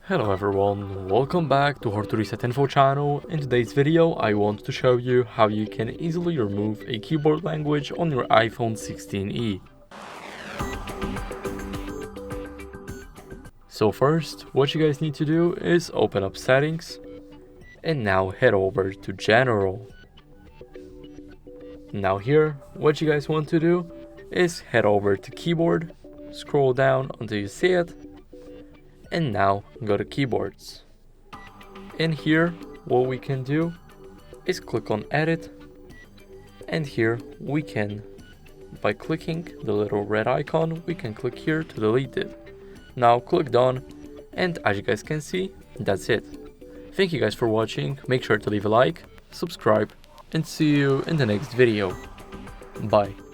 Hello everyone, welcome back to HardReset.Info channel. In today's video I want to show you how you can easily remove a keyboard language on your iPhone 16e. So first, what you guys need to do is open up settings and now head over to general. Now here, what you guys want to do is head over to keyboard, scroll down until you see it, and now go to keyboards. In here, what we can do is click on edit, and here we can, by clicking the little red icon, we can click here to delete it. Now click done, and as you guys can see, that's it. Thank you guys for watching, make sure to leave a like, subscribe, and see you in the next video. Bye.